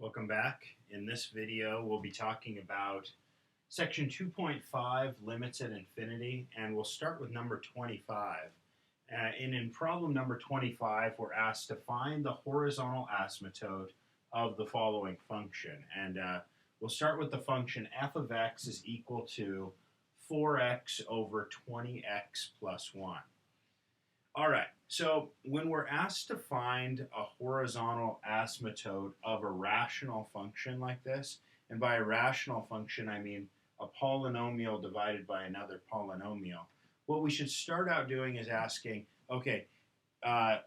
Welcome back. In this video, we'll be talking about section 2.5, limits at infinity, and we'll start with number 25. In problem number 25, we're asked to find the horizontal asymptote of the following function. And we'll start with the function f of x is equal to 4x over 20x plus 1. All right, so when we're asked to find a horizontal asymptote of a rational function like this, and by a rational function I mean a polynomial divided by another polynomial, what we should start out doing is asking, okay,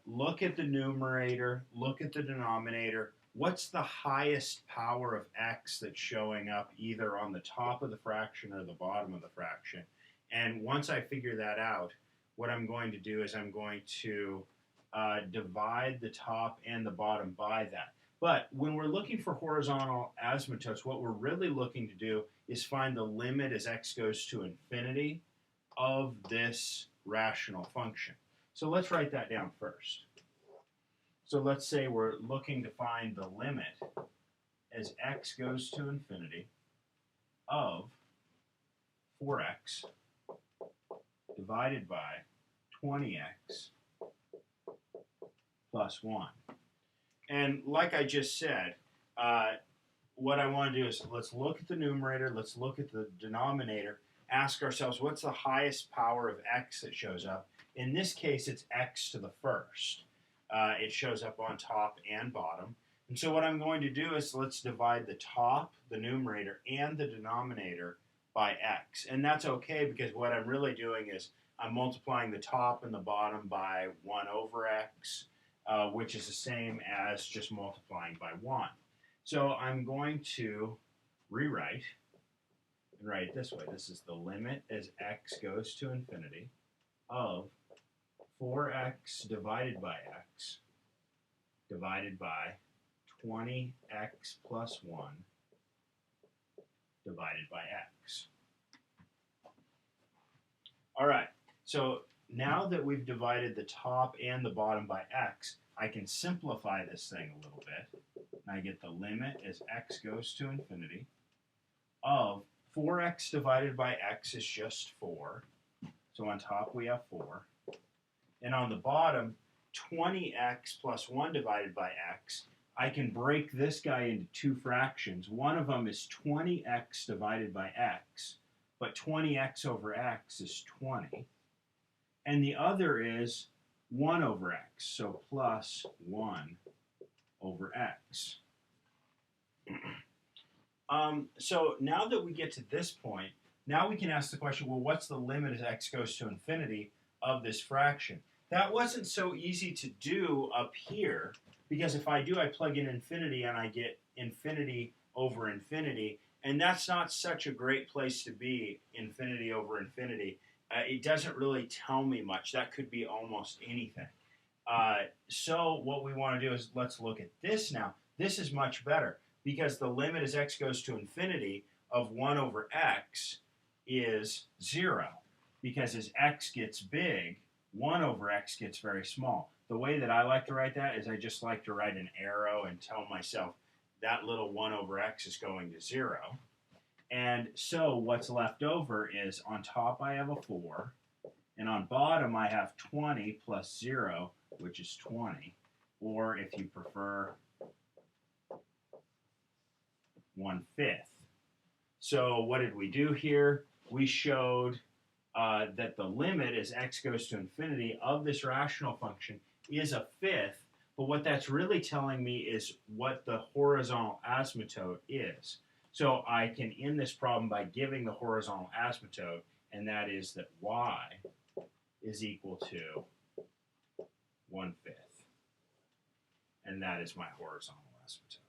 look at the numerator, look at the denominator, what's the highest power of x that's showing up either on the top of the fraction or the bottom of the fraction? And once I figure that out, what I'm going to do is I'm going to divide the top and the bottom by that. But when we're looking for horizontal asymptotes, what we're really looking to do is find the limit as x goes to infinity of this rational function. So let's write that down first. So let's say we're looking to find the limit as x goes to infinity of 4x divided by 20x plus 1. And like I just said, what I want to do is let's look at the numerator, let's look at the denominator, ask ourselves what's the highest power of x that shows up. In this case, it's x to the first. It shows up on top and bottom. And so what I'm going to do is let's divide the top, the numerator, and the denominator by x. And that's okay because what I'm really doing is I'm multiplying the top and the bottom by 1 over x, which is the same as just multiplying by 1. So I'm going to rewrite and write it this way. This is the limit as x goes to infinity of 4x divided by x divided by 20x plus 1 divided by x. All right. So now that we've divided the top and the bottom by x, I can simplify this thing a little bit. And I get the limit as x goes to infinity of 4x divided by x is just 4. So on top we have 4. And on the bottom, 20x plus 1 divided by x, I can break this guy into two fractions. One of them is 20x divided by x, but 20x over x is 20. And the other is 1 over x, so plus 1 over x. So now that we get to this point, now we can ask the question, well, what's the limit as x goes to infinity of this fraction? That wasn't so easy to do up here, because if I do, I plug in infinity and I get infinity over infinity, and that's not such a great place to be, infinity over infinity. It doesn't really tell me much. That could be almost anything. So what we want to do is let's look at this now. This is much better because the limit as x goes to infinity of 1 over x is 0. Because as x gets big, 1 over x gets very small. The way that I like to write that is I just like to write an arrow and tell myself that little 1 over x is going to 0. And so what's left over is on top I have a 4, and on bottom I have 20 plus 0, which is 20, or if you prefer, 1/5. So what did we do here? We showed that the limit as x goes to infinity of this rational function is 1/5, but what that's really telling me is what the horizontal asymptote is. So I can end this problem by giving the horizontal asymptote, and that is that y is equal to 1/5. And that is my horizontal asymptote.